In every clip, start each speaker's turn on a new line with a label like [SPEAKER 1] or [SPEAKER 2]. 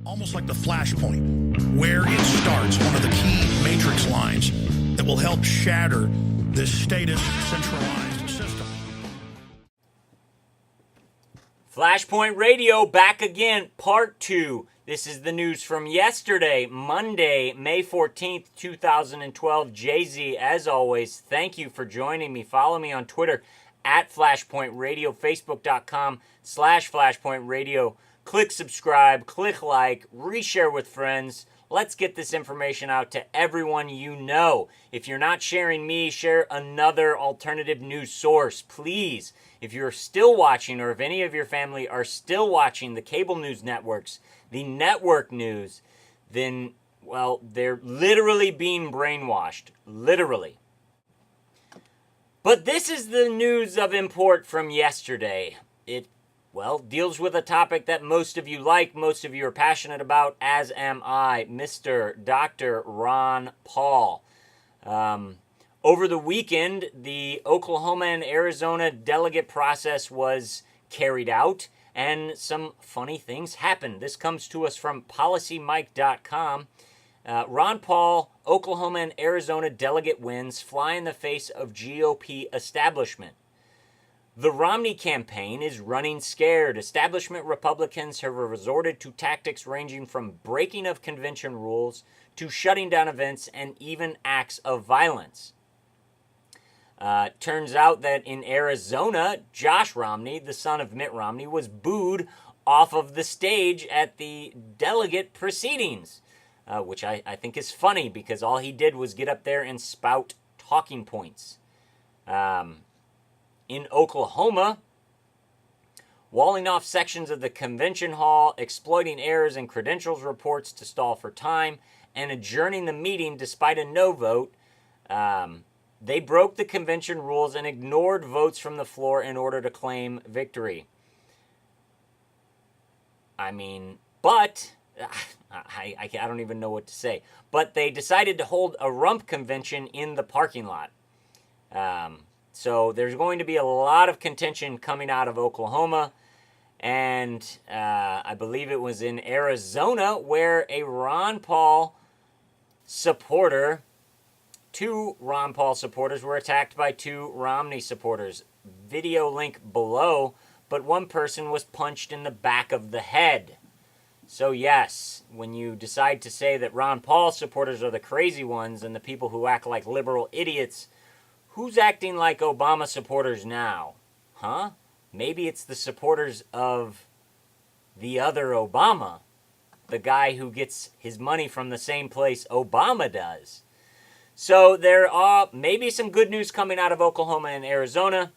[SPEAKER 1] almost like the Flashpoint, where it starts, one of the key matrix lines that will help shatter this status centralized system.
[SPEAKER 2] Flashpoint Radio back again, part 2. This is the news from yesterday, Monday, May 14th, 2012. Jay-Z, as always, thank you for joining me. Follow me on Twitter at Flashpoint Radio, Facebook.com/Flashpoint Radio. Click subscribe, click like, reshare with friends. Let's get this information out to everyone you know. If you're not sharing me, share another alternative news source, please. If you're still watching, or if any of your family are still watching the cable news networks, the network news, then, well, they're literally being brainwashed. Literally. But this is the news of import from yesterday. It deals with a topic that most of you like, most of you are passionate about, as am I, Mr. Dr. Ron Paul. Over the weekend, the Oklahoma and Arizona delegate process was carried out, and some funny things happened. This comes to us from PolicyMike.com. Ron Paul, Oklahoma and Arizona delegate wins fly in the face of GOP establishment. The Romney campaign is running scared. Establishment Republicans have resorted to tactics ranging from breaking of convention rules to shutting down events and even acts of violence. Turns out that in Arizona, Josh Romney, the son of Mitt Romney, was booed off of the stage at the delegate proceedings, which I think is funny because all he did was get up there and spout talking points. In Oklahoma, walling off sections of the convention hall, exploiting errors in credentials reports to stall for time, and adjourning the meeting despite a no vote. They broke the convention rules and ignored votes from the floor in order to claim victory. I mean, but I don't even know what to say. But they decided to hold a rump convention in the parking lot. So there's going to be a lot of contention coming out of Oklahoma, and I believe it was in Arizona where a Ron Paul supporter, 2 Ron Paul supporters were attacked by 2 Romney supporters. Video link below, but one person was punched in the back of the head. So yes, when you decide to say that Ron Paul supporters are the crazy ones and the people who act like liberal idiots, who's acting like Obama supporters now? Huh? Maybe it's the supporters of the other Obama, the guy who gets his money from the same place Obama does. So there are maybe some good news coming out of Oklahoma and Arizona.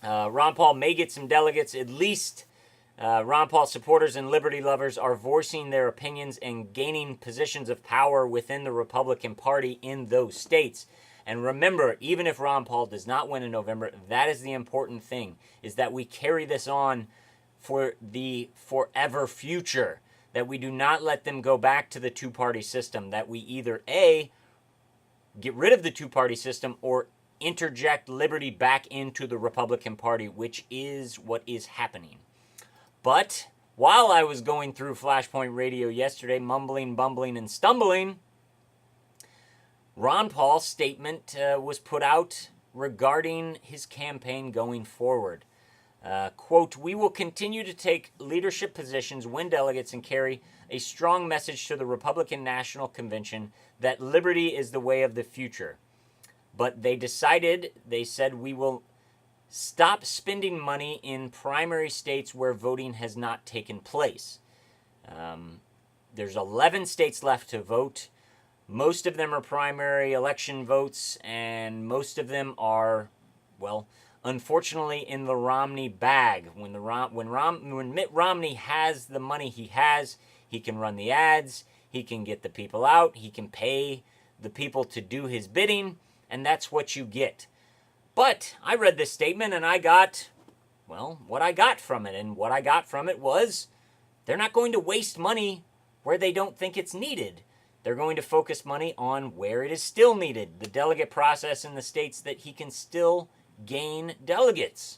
[SPEAKER 2] Ron Paul may get some delegates. At least Ron Paul supporters and liberty lovers are voicing their opinions and gaining positions of power within the Republican Party in those states. And remember, even if Ron Paul does not win in November, that is the important thing, is that we carry this on for the forever future, that we do not let them go back to the two-party system, that we either A, get rid of the two-party system or interject liberty back into the Republican Party, which is what is happening. But while I was going through Flashpoint Radio yesterday, mumbling, bumbling, and stumbling, Ron Paul's statement was put out regarding his campaign going forward. Quote, "We will continue to take leadership positions, win delegates, and carry a strong message to the Republican National Convention that liberty is the way of the future. But they said we will stop spending money in primary states where voting has not taken place." There's 11 states left to vote. Most of them are primary election votes, and most of them are, well, unfortunately in the Romney bag. When Mitt Romney has the money he has, he can run the ads, he can get the people out, he can pay the people to do his bidding, and that's what you get. But I read this statement and I got, well, what I got from it. And what I got from it was they're not going to waste money where they don't think it's needed. They're going to focus money on where it is still needed, the delegate process in the states that he can still gain delegates.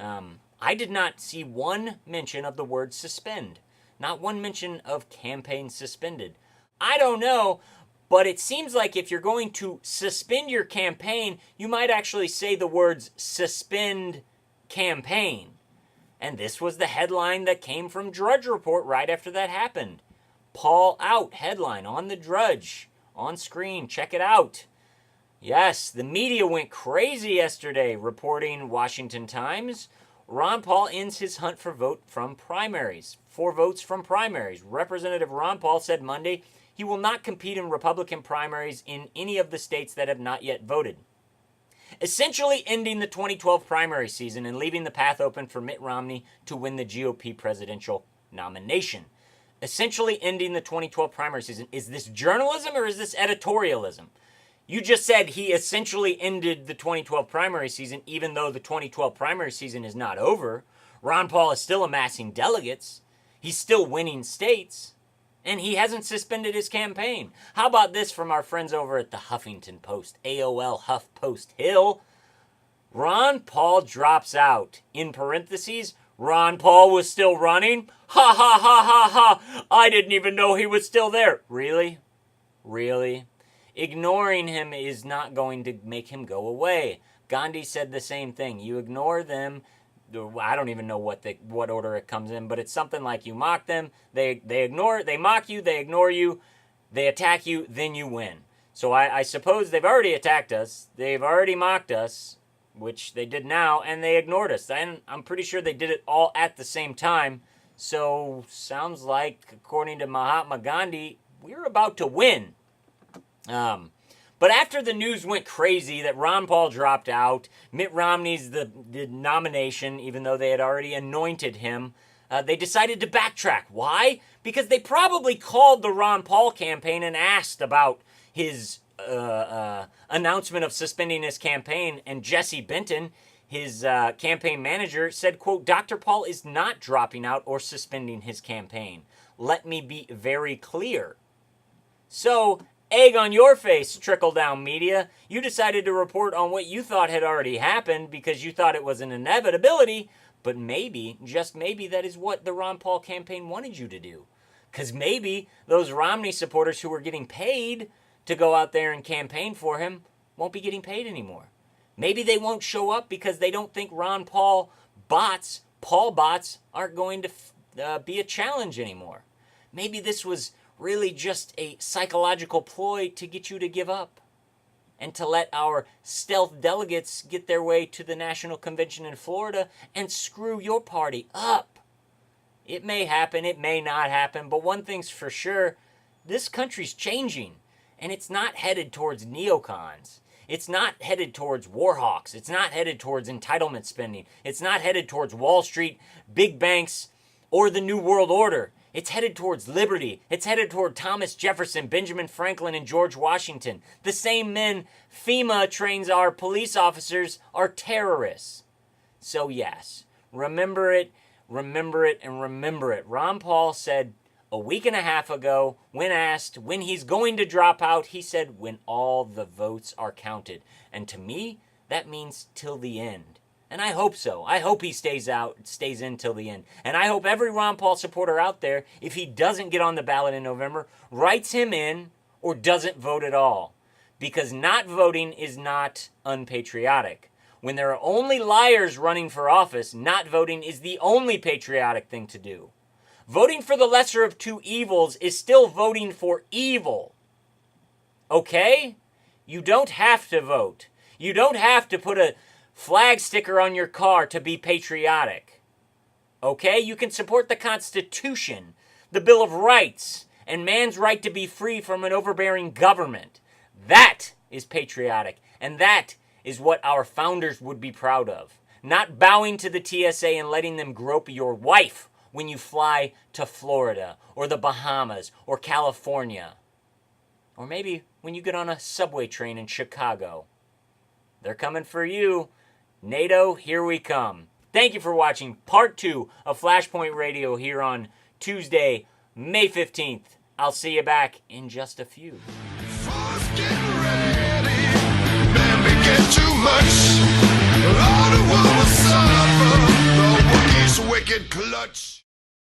[SPEAKER 2] I did not see one mention of the word suspend. Not one mention of campaign suspended. I don't know, but it seems like if you're going to suspend your campaign, you might actually say the words suspend campaign. And this was the headline that came from Drudge Report right after that happened. Paul out headline on the Drudge. On screen, check it out. Yes, the media went crazy yesterday, reporting Washington Times. Ron Paul ends his hunt for votes from primaries. Representative Ron Paul said Monday he will not compete in Republican primaries in any of the states that have not yet voted, essentially ending the 2012 primary season and leaving the path open for Mitt Romney to win the GOP presidential nomination. Essentially ending the 2012 primary season. Is this journalism or is this editorialism? You just said he essentially ended the 2012 primary season, even though the 2012 primary season is not over. Ron Paul is still amassing delegates. He's still winning states. And he hasn't suspended his campaign. How about this from our friends over at the Huffington Post, AOL Huff Post Hill? Ron Paul drops out. In parentheses, Ron Paul was still running? Ha ha ha ha ha! I didn't even know he was still there. Really? Really? Ignoring him is not going to make him go away. Gandhi said the same thing. You ignore them. I don't even know what order it comes in, but it's something like you mock them, they mock you, they ignore you, they attack you, then you win. So I suppose they've already attacked us, they've already mocked us, which they did now, and they ignored us. And I'm pretty sure they did it all at the same time. So sounds like, according to Mahatma Gandhi, we're about to win. But after the news went crazy that Ron Paul dropped out, Mitt Romney's the nomination, even though they had already anointed him, they decided to backtrack. Why? Because they probably called the Ron Paul campaign and asked about his announcement of suspending his campaign, and Jesse Benton, his campaign manager, said, quote, Dr. Paul is not dropping out or suspending his campaign. Let me be very clear. So, egg on your face, trickle-down media. You decided to report on what you thought had already happened because you thought it was an inevitability, but maybe, just maybe, that is what the Ron Paul campaign wanted you to do. Because maybe those Romney supporters who were getting paid to go out there and campaign for him won't be getting paid anymore. Maybe they won't show up because they don't think Ron Paul bots, aren't going to be a challenge anymore. Maybe this was really just a psychological ploy to get you to give up and to let our stealth delegates get their way to the national convention in Florida and screw your party up. It may happen, it may not happen, but one thing's for sure, this country's changing, and it's not headed towards neocons. It's not headed towards war hawks. It's not headed towards entitlement spending. It's not headed towards Wall Street, big banks, or the New World Order. It's headed towards liberty. It's headed toward Thomas Jefferson, Benjamin Franklin, and George Washington. The same men FEMA trains our police officers are terrorists. So yes, remember it, and remember it. Ron Paul said a week and a half ago, when asked when he's going to drop out, he said when all the votes are counted. And to me, that means till the end. And I hope so. I hope he stays in till the end. And I hope every Ron Paul supporter out there, if he doesn't get on the ballot in November, writes him in or doesn't vote at all. Because not voting is not unpatriotic. When there are only liars running for office, not voting is the only patriotic thing to do. Voting for the lesser of two evils is still voting for evil. Okay? You don't have to vote. You don't have to put a flag sticker on your car to be patriotic. Okay? You can support the Constitution, the Bill of Rights, and man's right to be free from an overbearing government. That is patriotic, and that is what our founders would be proud of. Not bowing to the TSA and letting them grope your wife when you fly to Florida, or the Bahamas, or California. Or maybe when you get on a subway train in Chicago. They're coming for you. NATO, here we come. Thank you for watching part 2 of Flashpoint Radio here on Tuesday, May 15th. I'll see you back in just a few.
[SPEAKER 3] Get ready, man, we get too much. All the world will suffer, the Wookiees wicked clutch.